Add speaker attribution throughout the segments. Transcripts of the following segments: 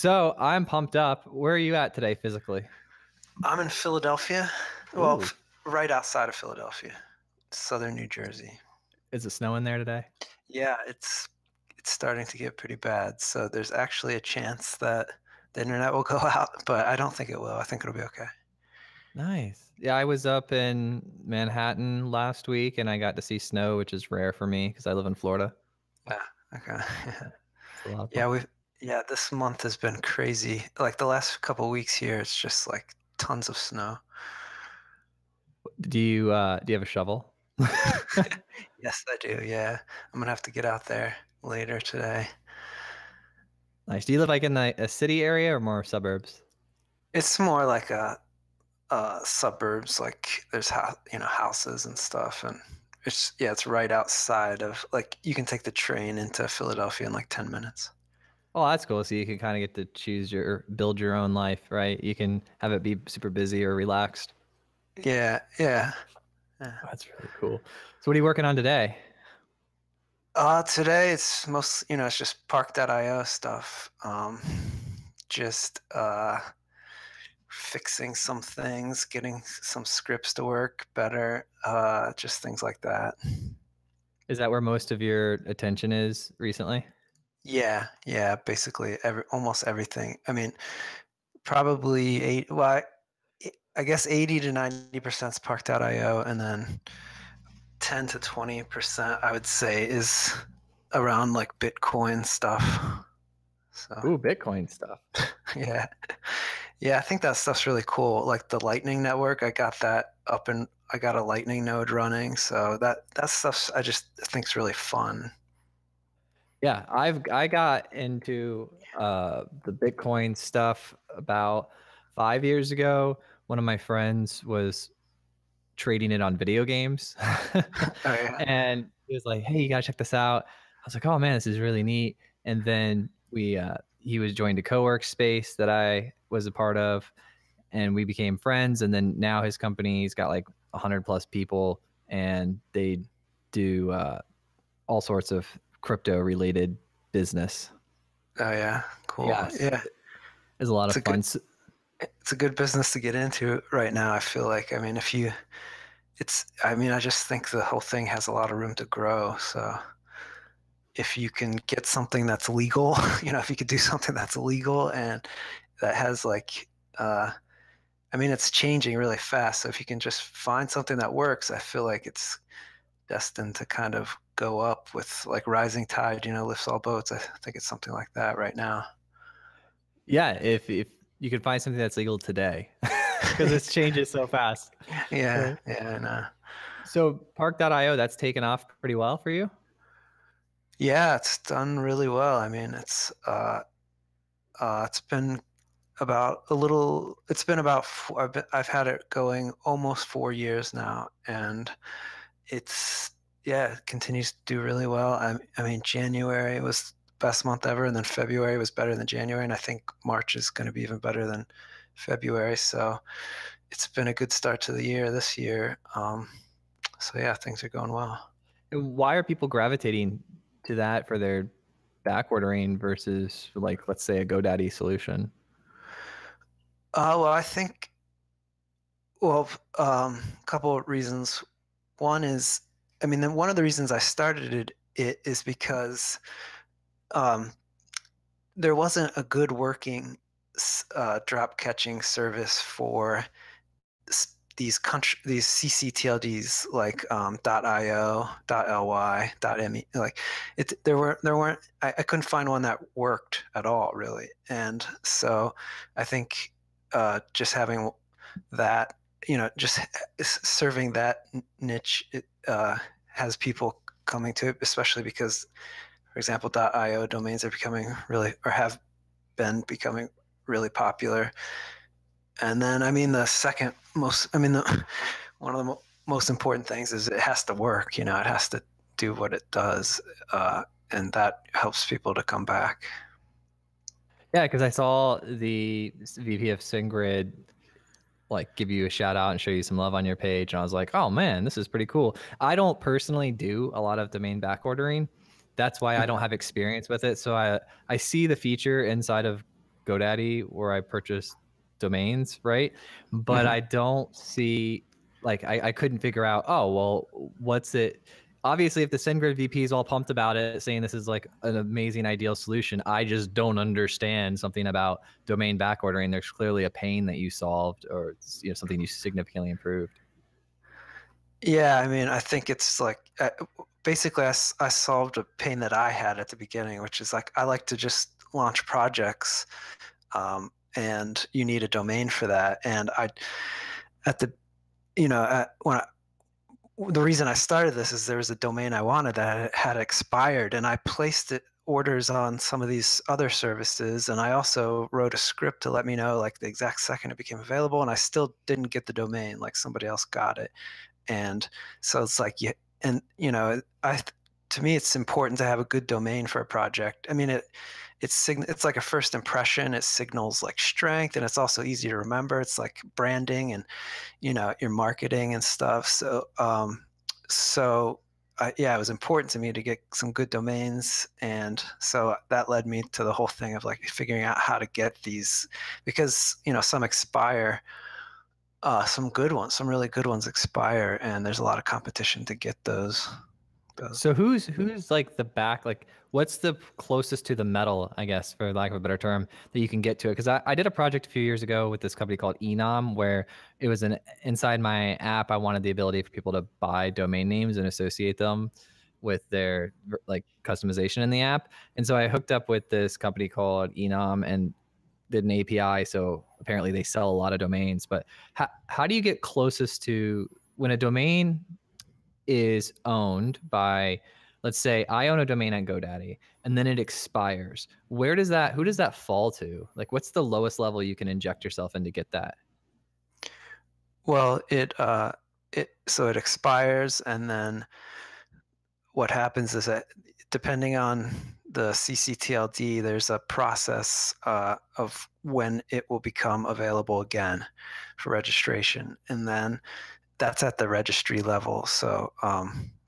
Speaker 1: So I'm pumped up. Where are you at today physically?
Speaker 2: I'm in Philadelphia. Well,
Speaker 1: Ooh,
Speaker 2: right outside of Philadelphia, southern New Jersey.
Speaker 1: is it snowing there today?
Speaker 2: Yeah, it's starting to get pretty bad. So there's actually a chance that the internet will go out, but I don't think it will. I think it'll be okay.
Speaker 1: Nice. Yeah, I was up in Manhattan last week and I got to see snow, which is rare for me because I live in Florida.
Speaker 2: Yeah. Okay.
Speaker 1: It's a lot of fun.
Speaker 2: Yeah, this month has been crazy. Like the last couple weeks here, it's just like tons of snow.
Speaker 1: Do you have a shovel?
Speaker 2: Yes, I do. Yeah. I'm gonna have to get out there later today.
Speaker 1: Nice. Do you live like in a city area or more suburbs?
Speaker 2: It's more like a suburbs, like there's houses and stuff, and it's right outside of, like, you can take the train into Philadelphia in like 10 minutes.
Speaker 1: Oh, that's cool. So you can kind of get to choose build your own life, right? You can have it be super busy or relaxed.
Speaker 2: Yeah, yeah, yeah.
Speaker 1: That's really cool. So what are you working on today?
Speaker 2: Today it's just Park.io stuff. Just fixing some things, getting some scripts to work better, just things like that.
Speaker 1: Is that where most of your attention is recently?
Speaker 2: Yeah, yeah, basically almost everything. I mean, probably eight. Well, I guess 80 to 90% is Park.io, and then 10 to 20% I would say is around like Bitcoin stuff. So
Speaker 1: Ooh, Bitcoin stuff.
Speaker 2: yeah, yeah, I think that stuff's really cool. Like the Lightning Network, I got that up, and I got a Lightning node running. So that stuff I just think's really fun.
Speaker 1: Yeah, I got into the Bitcoin stuff about 5 years ago. One of my friends was trading it on video games,
Speaker 2: Oh yeah,
Speaker 1: and he was like, "Hey, you gotta check this out." I was like, "Oh man, this is really neat." And then he was joined a co-work space that I was a part of, and we became friends. And then now his company's got like 100 plus people, and they do all sorts of crypto related business.
Speaker 2: oh yeah, cool.
Speaker 1: Yes,
Speaker 2: Yeah,
Speaker 1: it's a lot
Speaker 2: it's
Speaker 1: of
Speaker 2: a good
Speaker 1: fun.
Speaker 2: it's a good business to get into right now. I feel like, I mean, if you it's I mean, I just think the whole thing has a lot of room to grow. So if you can get something that's legal, if you could do something that's legal and that has like, I mean, it's changing really fast. So if you can just find something that works, I feel like it's destined to kind of go up with like rising tide, lifts all boats. I think it's something like that right now.
Speaker 1: Yeah, if you could find something that's legal today, because it changes so fast.
Speaker 2: Yeah,
Speaker 1: Uh,
Speaker 2: yeah, and
Speaker 1: So Park.io, that's taken off pretty well for you.
Speaker 2: yeah, it's done really well. I mean, it's been about I've had it going almost 4 years now, and it's yeah, it continues to do really well. I mean, January was the best month ever, and then February was better than January, and I think March is going to be even better than February. So it's been a good start to the year this year. So yeah, things are going well.
Speaker 1: And why are people gravitating to that for their back ordering versus like, let's say, a GoDaddy solution?
Speaker 2: Well, I think, well, a couple of reasons. One is, I mean, then one of the reasons I started it is because um, there wasn't a good working drop catching service for these ccTLDs, like .io, .ly, .me. Like there weren't. I couldn't find one that worked at all, really. And so I think just having that, just serving that niche, has people coming to it, especially because, for example, .io domains are becoming really, or have been becoming really popular. And then, I mean, one of the most important things is it has to work. It has to do what it does, and that helps people to come back.
Speaker 1: Yeah, because I saw the VP of SendGrid like give you a shout out and show you some love on your page, and I was like, oh man, this is pretty cool. I don't personally do a lot of domain back ordering. That's why I don't have experience with it. So I see the feature inside of GoDaddy where I purchased domains, right? But
Speaker 2: Mhm.
Speaker 1: I don't see, like, I couldn't figure out, oh, well, what's it? Obviously, if the SendGrid VP is all pumped about it, saying this is like an amazing, ideal solution, I just don't understand something about domain back ordering. There's clearly a pain that you solved, or something you significantly improved.
Speaker 2: Yeah, I mean, I think it's like basically I solved a pain that I had at the beginning, which is like I like to just launch projects, and you need a domain for that. And I at the when the reason I started this is there was a domain I wanted that had expired, and I placed orders on some of these other services, and I also wrote a script to let me know like the exact second it became available, and I still didn't get the domain, like somebody else got it. And so it's like, yeah, and to me, it's important to have a good domain for a project. I mean, it's like a first impression. It signals like strength, and it's also easy to remember. It's like branding and your marketing and stuff. So yeah, it was important to me to get some good domains, and so that led me to the whole thing of like figuring out how to get these, because some expire, some good ones, some really good ones expire, and there's a lot of competition to get those.
Speaker 1: So who's like the back, like what's the closest to the metal, I guess, for lack of a better term, that you can get to it? Because I did a project a few years ago with this company called Enom, where it was inside my app. I wanted the ability for people to buy domain names and associate them with their like customization in the app. And so I hooked up with this company called Enom and did an API. So apparently they sell a lot of domains. But how do you get closest to when a domain is owned by, let's say I own a domain at GoDaddy and then it expires? Who does that fall to? Like, what's the lowest level you can inject yourself in to get that?
Speaker 2: Well, it expires, and then what happens is that depending on the CCTLD, there's a process of when it will become available again for registration, and then that's at the registry level. So,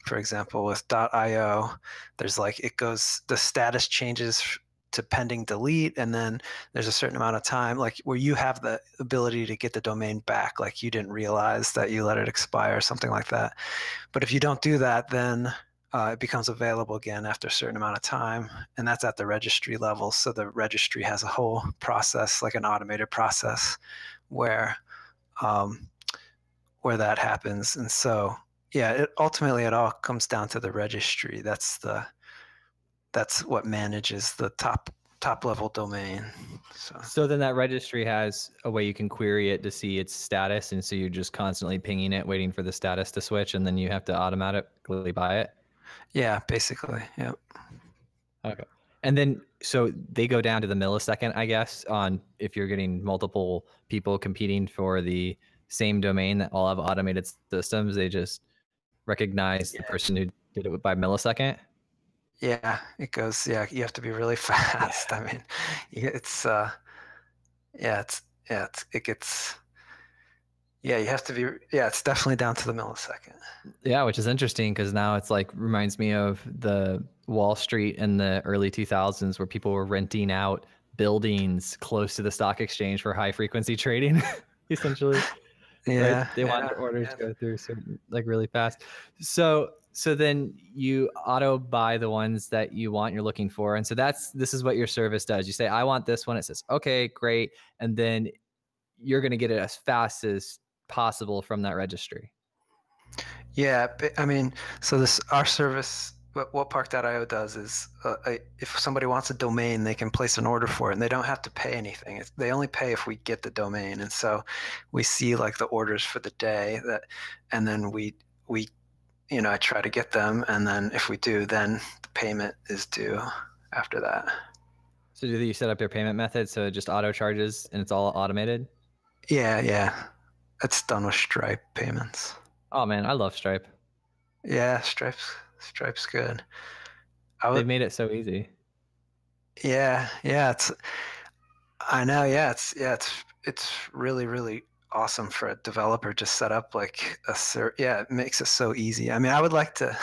Speaker 2: for example, with .io, there's like the status changes to pending delete, and then there's a certain amount of time, like where you have the ability to get the domain back, like you didn't realize that you let it expire, something like that. But if you don't do that, then it becomes available again after a certain amount of time, and that's at the registry level. So the registry has a whole process, like an automated process, where um, where that happens. And so, yeah, ultimately it all comes down to the registry. That's what manages the top level domain. So
Speaker 1: So then that registry has a way you can query it to see its status. And so you're just constantly pinging it, waiting for the status to switch, and then you have to automatically buy it.
Speaker 2: yeah, basically, yeah.
Speaker 1: Okay. And then, so they go down to the millisecond, I guess, on if you're getting multiple people competing for the same domain that all have automated systems, they just recognize the
Speaker 2: Yeah,
Speaker 1: person who did it by millisecond.
Speaker 2: yeah, it goes. Yeah, you have to be really
Speaker 1: Yeah.
Speaker 2: fast. I mean, it's yeah, it gets. Yeah, you have to be. Yeah, it's definitely down to the millisecond.
Speaker 1: Yeah, which is interesting because now it's like reminds me of the Wall Street in the early 2000s where people were renting out buildings close to the stock exchange for high frequency trading, essentially. Right?
Speaker 2: Yeah,
Speaker 1: They want
Speaker 2: yeah,
Speaker 1: their orders
Speaker 2: yeah.
Speaker 1: to go through certain, like, really fast. So then you auto buy the ones that you want, you're looking for. And so this is what your service does. You say, I want this one. It says, okay, great. And then you're going to get it as fast as possible from that registry.
Speaker 2: Yeah, I mean, so this our service, what Park.io does is, if somebody wants a domain, they can place an order for it, and they don't have to pay anything. They only pay if we get the domain, and so we see like the orders for the day and then we I try to get them, and then if we do, then the payment is due after that.
Speaker 1: So do you set up your payment method so it just auto charges and it's all automated?
Speaker 2: Yeah, yeah, it's done with Stripe payments.
Speaker 1: Oh man, I love Stripe.
Speaker 2: Yeah, Stripe's good. I
Speaker 1: They've
Speaker 2: would,
Speaker 1: made it so easy.
Speaker 2: yeah, I know, yeah, it's really really awesome for a developer to set up like yeah, it makes it so easy. I mean, I would like to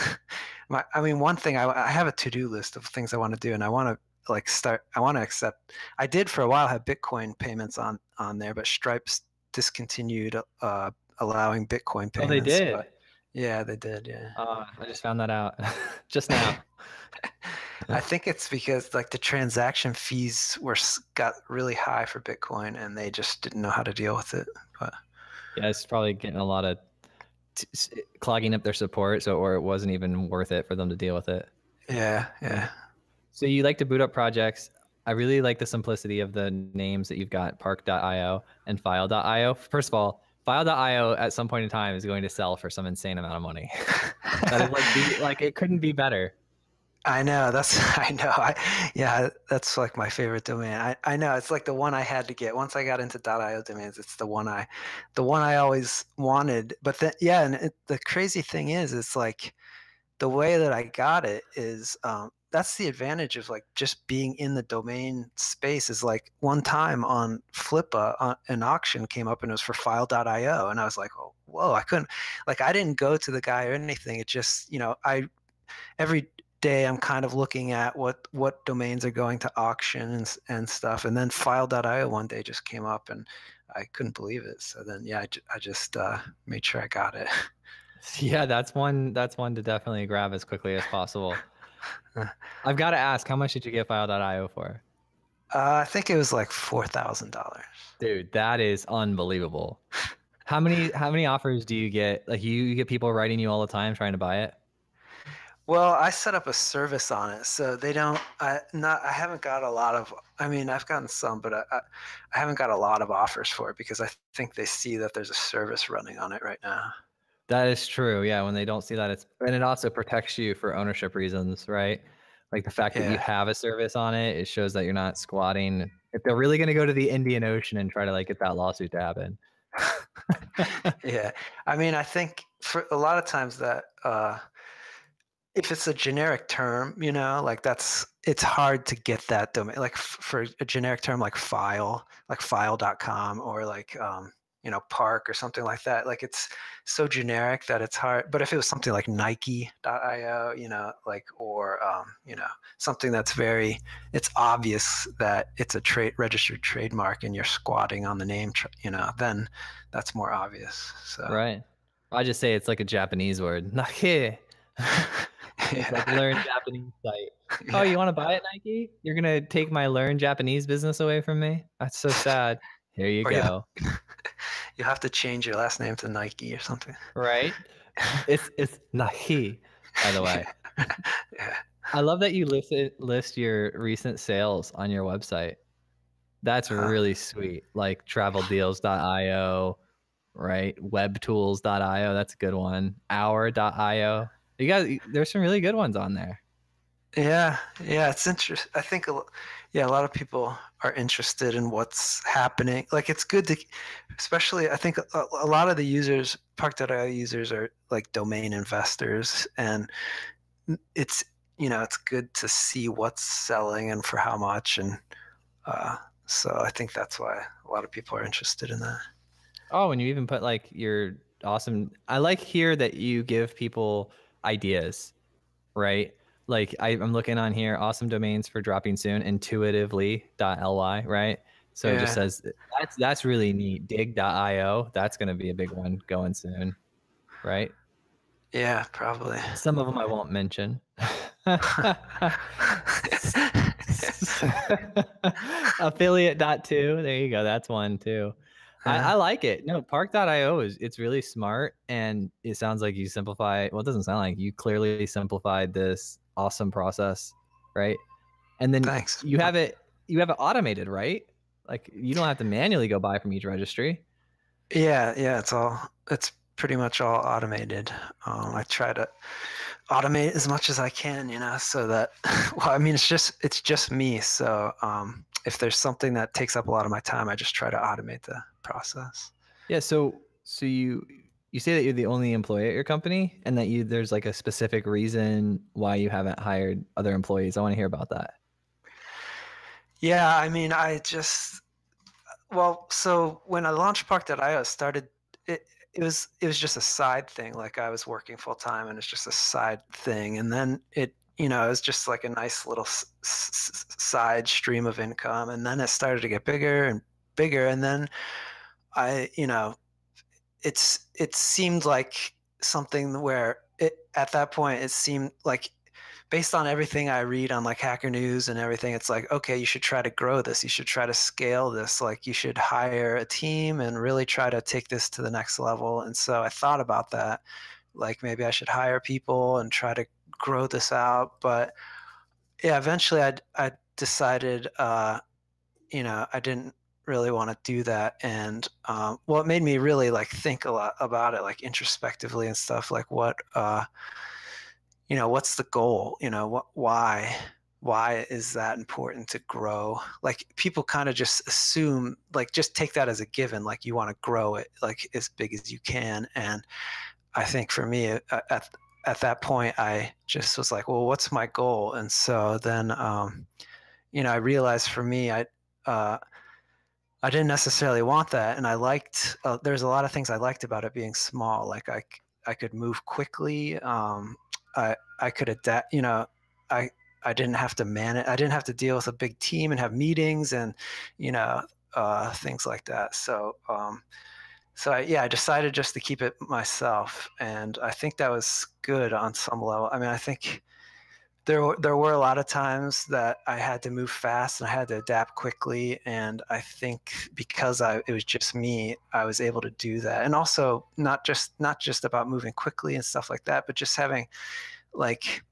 Speaker 2: I mean, one thing I have a to-do list of things I want to do, and I want to like start. I want to accept. I did for a while have Bitcoin payments on there, but Stripe's discontinued allowing Bitcoin
Speaker 1: Oh, they
Speaker 2: payments. But
Speaker 1: did.
Speaker 2: yeah, they did. Yeah.
Speaker 1: I just found that out just now.
Speaker 2: I think it's because like the transaction fees got really high for Bitcoin, and they just didn't know how to deal with it. But
Speaker 1: Yeah, it's probably getting a lot of clogging up their support, so or it wasn't even worth it for them to deal with it.
Speaker 2: yeah,
Speaker 1: Yeah.
Speaker 2: yeah.
Speaker 1: So you like to boot up projects. I really like the simplicity of the names that you've got, Park.io and File.io. First of all, File.io at some point in time is going to sell for some insane amount of money. That is like it couldn't be better.
Speaker 2: I know that's I know yeah, that's like my favorite domain. I know it's like the one I had to get once I got into .io domains. It's the one I always wanted. But then yeah, and the crazy thing is, it's like the way that I got it is that's the advantage of like just being in the domain space. Is like one time on Flippa, an auction came up and it was for File.io, and I was like, oh, whoa, I couldn't like I didn't go to the guy or anything. It just I every day I'm kind of looking at what domains are going to auction and stuff. And then File.io one day just came up and I couldn't believe it. So then, yeah, I just made sure I got it.
Speaker 1: Yeah, that's one. That's one to definitely grab as quickly as possible. I've got to ask, how much did you get File.io for?
Speaker 2: I think it was like $4,000.
Speaker 1: Dude, that is unbelievable. How many offers do you get? Like you get people writing you all the time trying to buy it?
Speaker 2: Well, I set up a service on it, so they don't. I haven't got a lot of. I mean, I've gotten some, but I haven't got a lot of offers for it because I think they see that there's a service running on it right now.
Speaker 1: That is true. Yeah, when they don't see that, and it also protects you for ownership reasons, right? Like the fact that you
Speaker 2: Yeah.
Speaker 1: have a service on it, it shows that you're not squatting. If they're really going to go to the Indian Ocean and try to like get that lawsuit to happen.
Speaker 2: Yeah. I mean, I think for a lot of times that if it's a generic term, like it's hard to get that domain. Like for a generic term like file, like file.com or like park or something like that. Like it's so generic that it's hard. But if it was something like Nike.io, like or something that's it's obvious that it's a registered trademark and you're squatting on the name, then that's more obvious. So
Speaker 1: Right. I just say it's like a Japanese word. Nike. It's like
Speaker 2: yeah,
Speaker 1: learn Japanese site. Oh,
Speaker 2: yeah.
Speaker 1: you want to buy it, Nike? You're gonna take my learn Japanese business away from me? That's so sad. Here you
Speaker 2: Or you
Speaker 1: go.
Speaker 2: you have to change your last name to Nike or something.
Speaker 1: Right? It's Nike, by the way.
Speaker 2: Yeah.
Speaker 1: I love that you list your recent sales on your website. That's
Speaker 2: Uh,
Speaker 1: really sweet. Like traveldeals.io, right? Webtools.io, that's a good one. Hour.io. You guys, there's some really good ones on there.
Speaker 2: yeah, yeah, it's interesting. I think, yeah, a lot of people are interested in what's happening. Like, it's good to, especially, I think a lot of the users, Park.io users, are like domain investors, and it's, it's good to see what's selling and for how much, and uh, so I think that's why a lot of people are interested in that.
Speaker 1: Oh, and you even put like your awesome. I like here that you give people ideas, right? Like I'm looking on here, awesome domains for dropping soon, intuitively.ly, right? So it just
Speaker 2: Yeah,
Speaker 1: says that's really neat. Dig.io, that's going to be a big one going soon, right?
Speaker 2: yeah, probably.
Speaker 1: Some of them I won't mention. Affiliate.to, there you go. That's one too. I like it. No, Park.io it's really smart and it sounds like you simplify. Well, it doesn't sound like you clearly simplified this awesome process, right? And then
Speaker 2: Thanks.
Speaker 1: you have it automated, right? Like you don't have to manually go buy from each registry.
Speaker 2: Yeah, yeah, it's pretty much all automated. I try to automate as much as I can, so that well, I mean it's just me. So if there's something that takes up a lot of my time, I just try to automate the process.
Speaker 1: Yeah, so you say that you're the only employee at your company and that there's like a specific reason why you haven't hired other employees. I want to hear about that.
Speaker 2: Yeah, I mean, so when I launched Park.io, started it was just a side thing. Like I was working full time and it's just a side thing. And then you know, it was just like a nice little side stream of income. And then it started to get bigger and bigger. And then you know, it seemed like something where at that point, it seemed like based on everything I read on like Hacker News and everything, it's like, okay, you should try to grow this. You should try to scale this. Like you should hire a team and really try to take this to the next level. And so I thought about that. Like maybe I should hire people and try to grow this out. But yeah, eventually I decided, you know, I didn't really want to do that. And well, it made me really like think a lot about it, like introspectively and stuff. Like what, you know, what's the goal? You know, why is that important to grow? Like people kind of just assume, like just take that as a given, like you want to grow it like as big as you can. And I think for me at that point, I just was like, well, what's my goal? And so then, you know, I realized for me, uh, I didn't necessarily want that, and I liked. There's a lot of things I liked about it being small. Like I could move quickly. I could adapt. You know, I I didn't have to manage. I didn't have to deal with a big team and have meetings and, you know, things like that. So yeah, I decided just to keep it myself, and I think that was good on some level. I mean, I think there were a lot of times that I had to move fast and I had to adapt quickly, and I think because it was just me, I was able to do that. And also not just about moving quickly and stuff like that, but just having like,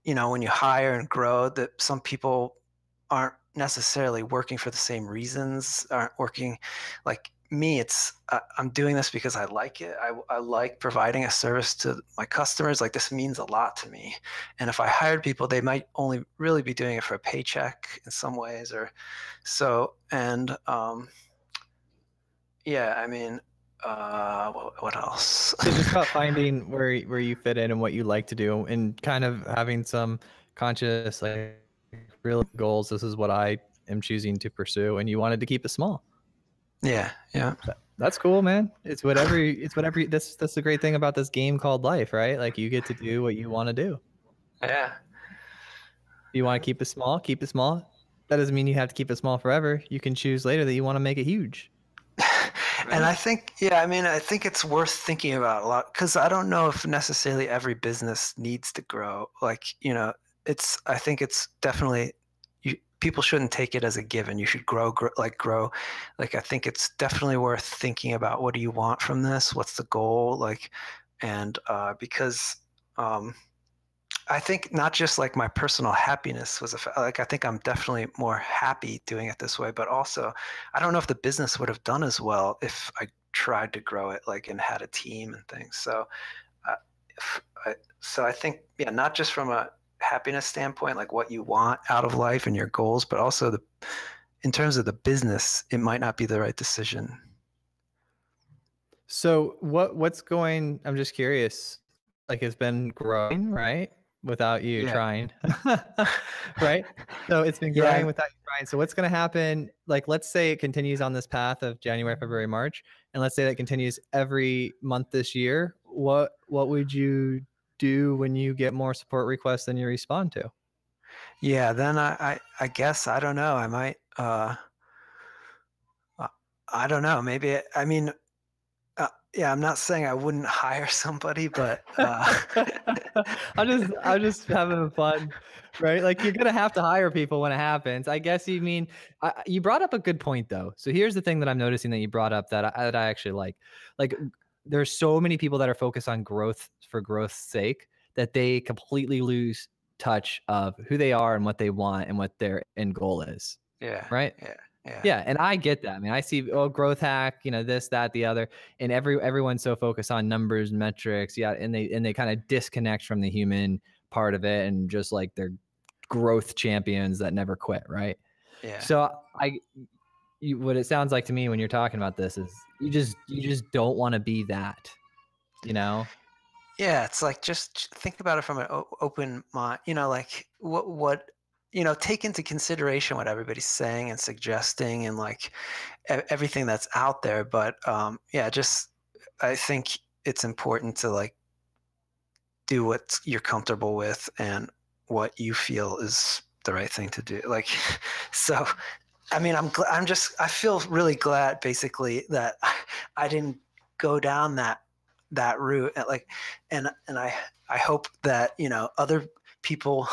Speaker 2: you know, when you hire and grow, that some people aren't necessarily working for the same reasons, aren't working like me. I'm doing this because I like it. I like providing a service to my customers. Like this means a lot to me. And if I hired people, they might only really be doing it for a paycheck in some ways or so. And yeah, I mean, what else?
Speaker 1: So just about finding where you fit in and what you like to do, and kind of having some conscious, like, real goals. This is what I am choosing to pursue, and you wanted to keep it small.
Speaker 2: Yeah, yeah.
Speaker 1: That's cool, man. It's whatever. It's whatever. That's the great thing about this game called life, right? Like you get to do what you want to do.
Speaker 2: Yeah.
Speaker 1: You want to keep it small, keep it small. That doesn't mean you have to keep it small forever. You can choose later that you want to make it huge.
Speaker 2: And
Speaker 1: Right?
Speaker 2: I think, yeah, I mean, I think it's worth thinking about a lot because I don't know if necessarily every business needs to grow. Like, you know, I think it's definitely, people shouldn't take it as a given. You should grow. Like, I think it's definitely worth thinking about what do you want from this? What's the goal? Like, and because, I think not just like my personal happiness was like I think I'm definitely more happy doing it this way, but also I don't know if the business would have done as well if I tried to grow it like and had a team and things. So uh, so I think yeah, not just from a happiness standpoint, like what you want out of life and your goals, but also the in terms of the business, it might not be the right decision.
Speaker 1: So what's going? I'm just curious. Like it's been growing, right? Without you
Speaker 2: Yeah,
Speaker 1: trying, right? So it's been growing
Speaker 2: yeah,
Speaker 1: without you trying. So what's going to happen? Like, let's say it continues on this path of January, February, March, and let's say that continues every month this year. What would you do when you get more support requests than you respond to?
Speaker 2: yeah. Then I guess I don't know. I might. Uh, I don't know. Maybe I mean yeah, I'm not saying I wouldn't hire somebody, but
Speaker 1: I'm just having fun, right? Like you're gonna have to hire people when it happens. I guess you mean you brought up a good point though. So here's the thing that I'm noticing that you brought up that I actually like. Like there's so many people that are focused on growth for growth's sake that they completely lose touch of who they are and what they want and what their end goal is,
Speaker 2: yeah,
Speaker 1: right?
Speaker 2: yeah, yeah,
Speaker 1: Yeah, and I get that. I mean, I see, oh, growth hack, this, that, the other, and everyone's so focused on numbers and metrics, yeah, and they kind of disconnect from the human part of it, and just like they're growth champions that never quit, right?
Speaker 2: yeah,
Speaker 1: So what it sounds like to me when you're talking about this is you just don't want to be that, you know?
Speaker 2: yeah. It's like just think about it from an open mind. You know, like what you know, take into consideration what everybody's saying and suggesting, and like everything that's out there. But yeah, just I think it's important to like do what you're comfortable with, and what you feel is the right thing to do. Like, so, I mean, I feel really glad basically that I didn't go down that route. And like, and I hope that, other people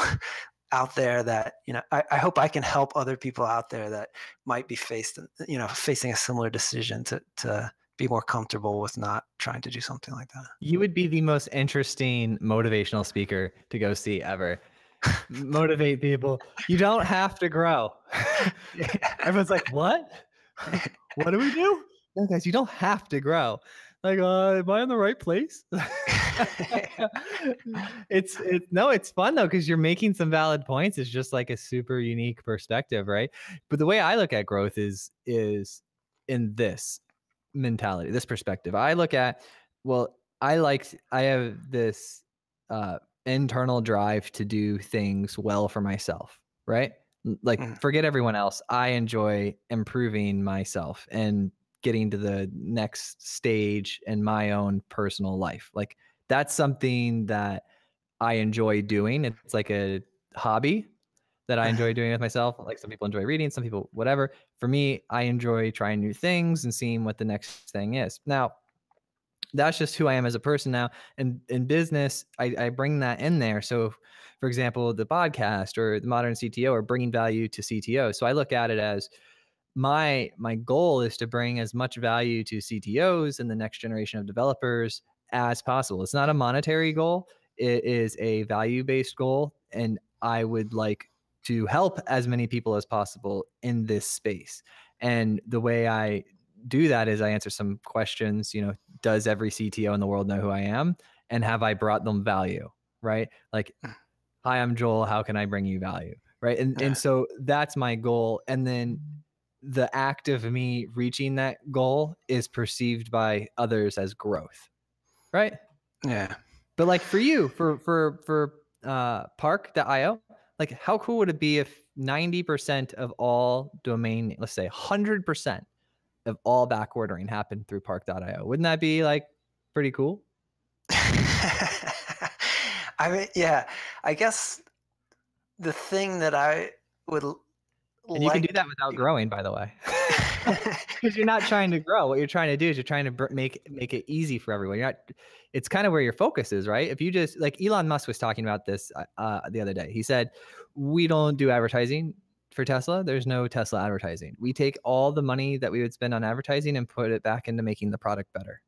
Speaker 2: out there that, I hope I can help other people out there that might be facing a similar decision to be more comfortable with not trying to do something like that.
Speaker 1: You would be the most interesting motivational speaker to go see ever. Motivate people. You don't have to grow. Everyone's like, what? What do we do? No, guys, you don't have to grow. Like, am I in the right place? It's fun though, because you're making some valid points. It's just like a super unique perspective, right? But the way I look at growth is in this mentality, this perspective. I look at, well, I have this internal drive to do things well for myself, right? Like, forget everyone else. I enjoy improving myself and getting to the next stage in my own personal life. Like, that's something that I enjoy doing. It's like a hobby that I enjoy doing with myself. Like, some people enjoy reading, some people whatever. For me, I enjoy trying new things and seeing what the next thing is. Now, that's just who I am as a person now. And in business, I bring that in there. So, for example, the podcast or the modern CTO are bringing value to CTO. So I look at it as my goal is to bring as much value to CTOs and the next generation of developers as possible. It's not a monetary goal. It is a value-based goal. And I would like to help as many people as possible in this space. And the way I do that is I answer some questions, does every CTO in the world know who I am? And have I brought them value? Right? Like, hi, I'm Joel. How can I bring you value? Right. And so that's my goal. And then the act of me reaching that goal is perceived by others as growth. Right.
Speaker 2: Yeah.
Speaker 1: But like for you, for Park.io, like how cool would it be if 90% of all domain, let's say 100% of all back ordering happened through Park.io? Wouldn't that be like pretty cool?
Speaker 2: I mean, yeah, I guess the thing that I would
Speaker 1: And you can do that without growing, by the way, because you're not trying to grow. What you're trying to do is you're trying to make it easy for everyone. You're not. It's kind of where your focus is, right? If you just, like, Elon Musk was talking about this the other day. He said, "We don't do advertising for Tesla. There's no Tesla advertising. We take all the money that we would spend on advertising and put it back into making the product better."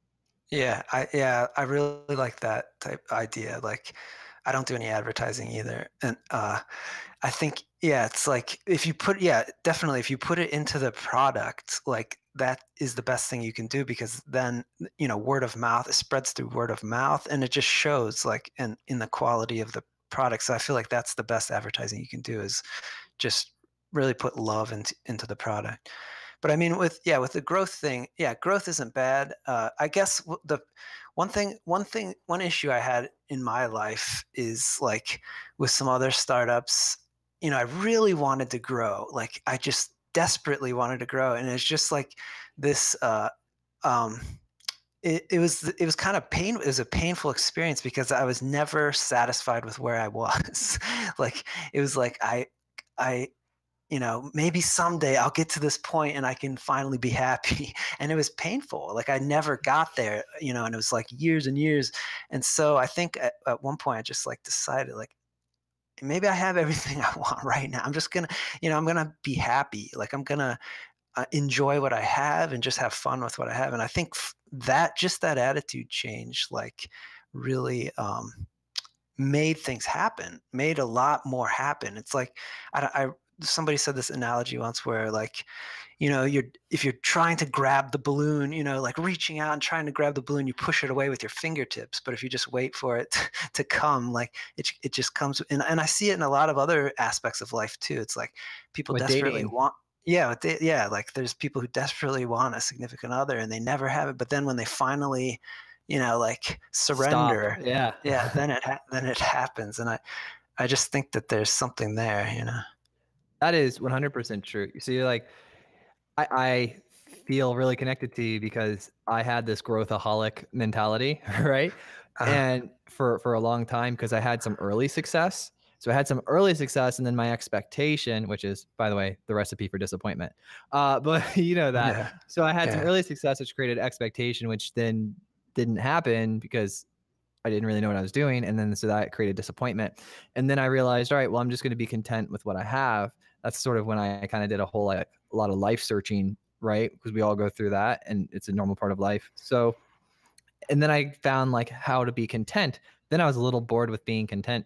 Speaker 2: Yeah, I really like that type idea. Like, I don't do any advertising either, and I think, yeah, it's like definitely if you put it into the product, like that is the best thing you can do, because then word of mouth, it spreads through word of mouth, and it just shows like in the quality of the product. So I feel like that's the best advertising you can do, is just really put love into the product. But I mean, with the growth thing, growth isn't bad. I guess the one issue I had in my life is like with some other startups, I really wanted to grow. Like, I just desperately wanted to grow, and it's just like this. It was kind of it was a painful experience, because I was never satisfied with where I was. Like, it was like I maybe someday I'll get to this point and I can finally be happy. And it was painful. Like, I never got there, and it was like years and years. And so I think at one point I just like decided, like, maybe I have everything I want right now. I'm just gonna, I'm gonna be happy. Like, I'm gonna enjoy what I have and just have fun with what I have. And I think that just that attitude change, like, really made things happen, made a lot more happen. It's like, somebody said this analogy once where, like, if you're trying to grab the balloon, like reaching out and trying to grab the balloon, you push it away with your fingertips. But if you just wait for it to come, like it just comes. And I see it in a lot of other aspects of life too. It's like people
Speaker 1: With
Speaker 2: desperately
Speaker 1: dating.
Speaker 2: want, like there's people who desperately want a significant other and they never have it. But then when they finally, like surrender,
Speaker 1: Stop. Yeah.
Speaker 2: then it happens. And I just think that there's something there.
Speaker 1: That is 100% true. So you're like, I feel really connected to you because I had this growthaholic mentality, right?
Speaker 2: Uh,
Speaker 1: And for a long time, because I had some early success, So I had some early success, and then my expectation, which is, by the way, the recipe for disappointment. But you know that.
Speaker 2: Yeah.
Speaker 1: So I had some
Speaker 2: Yeah.
Speaker 1: early success, which created expectation, which then didn't happen because I didn't really know what I was doing. And then so that created disappointment. And then I realized, all right, well, I'm just going to be content with what I have. That's sort of when I kind of did a whole, like, a lot of life searching, right? Because we all go through that and it's a normal part of life. So, and then I found like how to be content. Then I was a little bored with being content,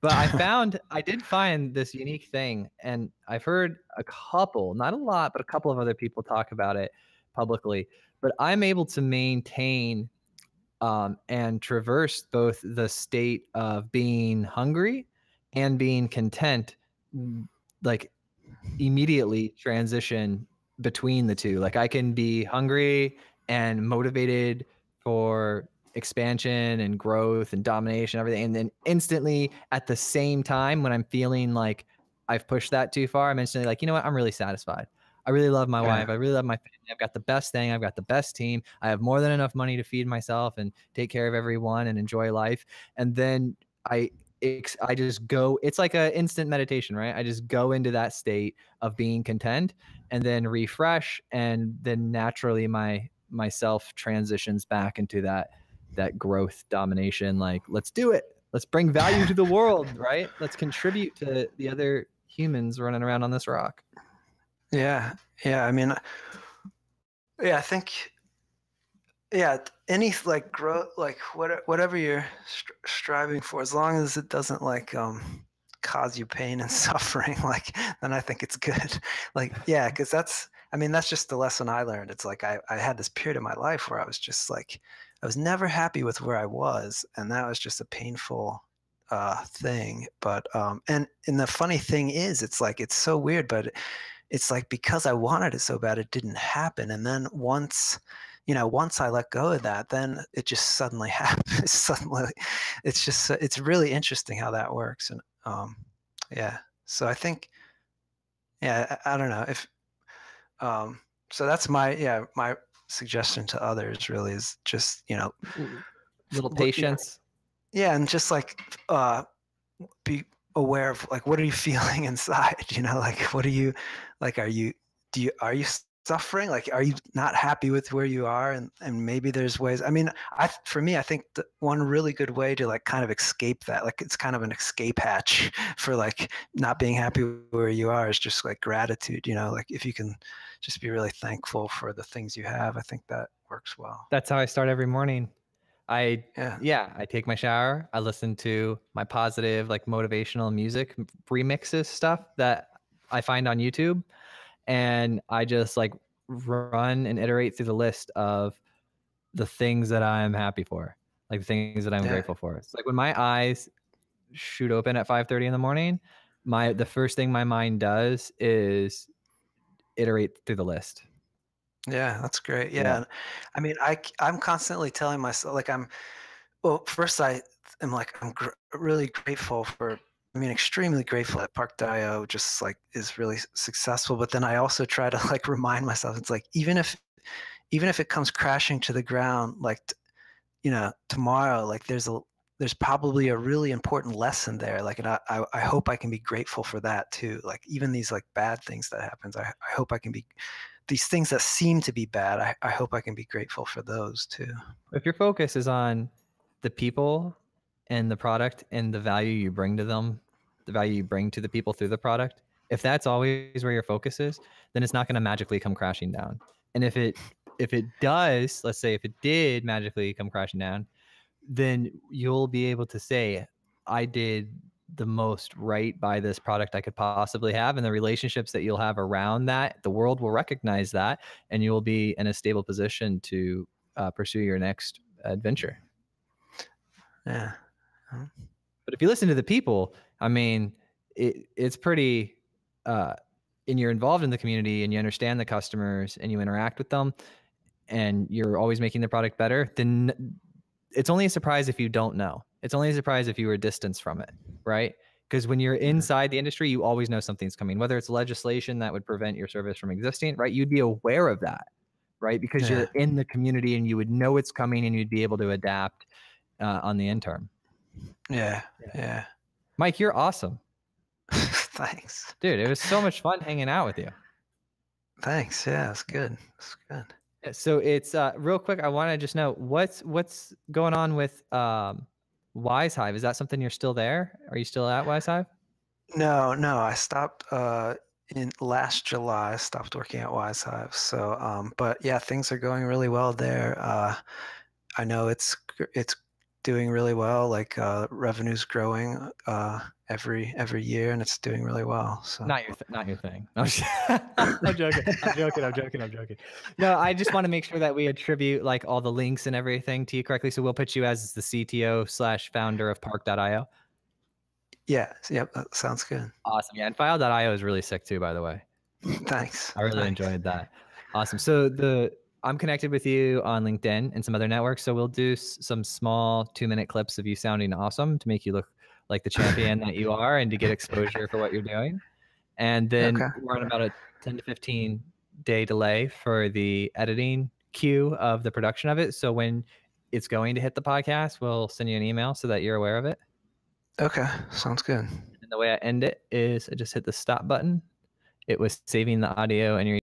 Speaker 1: but I did find this unique thing, and I've heard a couple, not a lot, but a couple of other people talk about it publicly. But I'm able to maintain and traverse both the state of being hungry and being content, like immediately transition between the two. Like I can be hungry and motivated for expansion and growth and domination, everything. And then instantly at the same time, when I'm feeling like I've pushed that too far, I'm instantly like, you know what? I'm really satisfied. I really love my
Speaker 2: Yeah.
Speaker 1: wife. I really love my family. I've got the best thing. I've got the best team. I have more than enough money to feed myself and take care of everyone and enjoy life. And then I I just go, it's like a instant meditation, right? I just go into that state of being content and then refresh, and then naturally myself transitions back into that growth domination, like, let's do it. Let's bring value to the world, right? Let's contribute to the other humans running around on this rock.
Speaker 2: Yeah. Yeah. I mean, yeah, I think, yeah, any like growth, like whatever you're striving for, as long as it doesn't like cause you pain and suffering, like, then I think it's good. Like, yeah, because I mean, that's just the lesson I learned. It's like I had this period of my life where I was just like, I was never happy with where I was, and that was just a painful thing. But and the funny thing is, it's like it's so weird, but it's like because I wanted it so bad, it didn't happen. And then once I let go of that, then it just suddenly happens. Suddenly, it's really interesting how that works. And yeah, so I think, yeah, I don't know if so that's my suggestion to others really is just
Speaker 1: Little patience.
Speaker 2: yeah, and just like be aware of like what are you feeling inside, like what are you like are you suffering, like are you not happy with where you are, and maybe there's ways. I mean, for me I think the one really good way to like kind of escape that, like it's kind of an escape hatch for like not being happy where you are, is just like gratitude, like if you can just be really thankful for the things you have, I think that works well.
Speaker 1: That's how I start every morning. I
Speaker 2: Yeah.
Speaker 1: Yeah, I take my shower, I listen to my positive, like, motivational music remixes stuff that I find on YouTube, and I just, like, run and iterate through the list of the things that I'm happy for, like, the things that I'm
Speaker 2: Yeah.
Speaker 1: grateful for. It's like when my eyes shoot open at 5:30 in the morning, the first thing my mind does is iterate through the list.
Speaker 2: Yeah, that's great.
Speaker 1: Yeah.
Speaker 2: Yeah. I mean, I'm constantly telling myself, like, well, first I am like, really grateful for, I mean, extremely grateful that Park.io just like is really successful. But then I also try to like remind myself, it's like, even if it comes crashing to the ground, like, tomorrow, like there's probably a really important lesson there. Like, and I hope I can be grateful for that too. Like even these like bad things that happens, I hope I can be, these things that seem to be bad, I hope I can be grateful for those too.
Speaker 1: If your focus is on the people and the product and the value you bring to them, the value you bring to the people through the product, if that's always where your focus is, then it's not going to magically come crashing down. And if it does, let's say if it did magically come crashing down, then you'll be able to say, I did the most right by this product I could possibly have. And the relationships that you'll have around that, the world will recognize that, and you will be in a stable position to pursue your next adventure.
Speaker 2: Yeah.
Speaker 1: But if you listen to the people, I mean, it's pretty, uh, and you're involved in the community and you understand the customers and you interact with them and you're always making the product better, then it's only a surprise if you don't know. It's only a surprise if you were distanced from it, right? Because when you're inside the industry, you always know something's coming, whether it's legislation that would prevent your service from existing, right? You'd be aware of that, right? Because
Speaker 2: Yeah.
Speaker 1: you're in the community and you would know it's coming and you'd be able to adapt on the interim.
Speaker 2: Yeah. Yeah.
Speaker 1: Mike, you're awesome.
Speaker 2: Thanks.
Speaker 1: Dude, it was so much fun hanging out with you.
Speaker 2: Thanks. Yeah, it's good. It's good.
Speaker 1: So it's real quick. I want to just know what's going on with Wise Hive. Is that something you're still there? Are you still at Wise Hive?
Speaker 2: No, no, I stopped in last July. I stopped working at Wise Hive. So, but yeah, things are going really well there. I know it's doing really well. Like revenue's growing every year, and it's doing really well. So
Speaker 1: Not your thing. I'm, I'm joking. I'm joking. I'm joking. I'm joking. No, I just want to make sure that we attribute like all the links and everything to you correctly. So we'll put you as the CTO / founder of Park.io.
Speaker 2: yeah, yep, that sounds good.
Speaker 1: Awesome. Yeah, and File.io is really sick too, by the way.
Speaker 2: Thanks.
Speaker 1: I really
Speaker 2: Thanks.
Speaker 1: enjoyed that. Awesome. So I'm connected with you on LinkedIn and some other networks. So we'll do some small 2-minute clips of you sounding awesome to make you look like the champion that you are and to get exposure for what you're doing. And then
Speaker 2: Okay.
Speaker 1: we're on about a 10 to 15 day delay for the editing queue of the production of it. So when it's going to hit the podcast, we'll send you an email so that you're aware of it.
Speaker 2: Okay. Sounds good.
Speaker 1: And the way I end it is I just hit the stop button. It was saving the audio and you're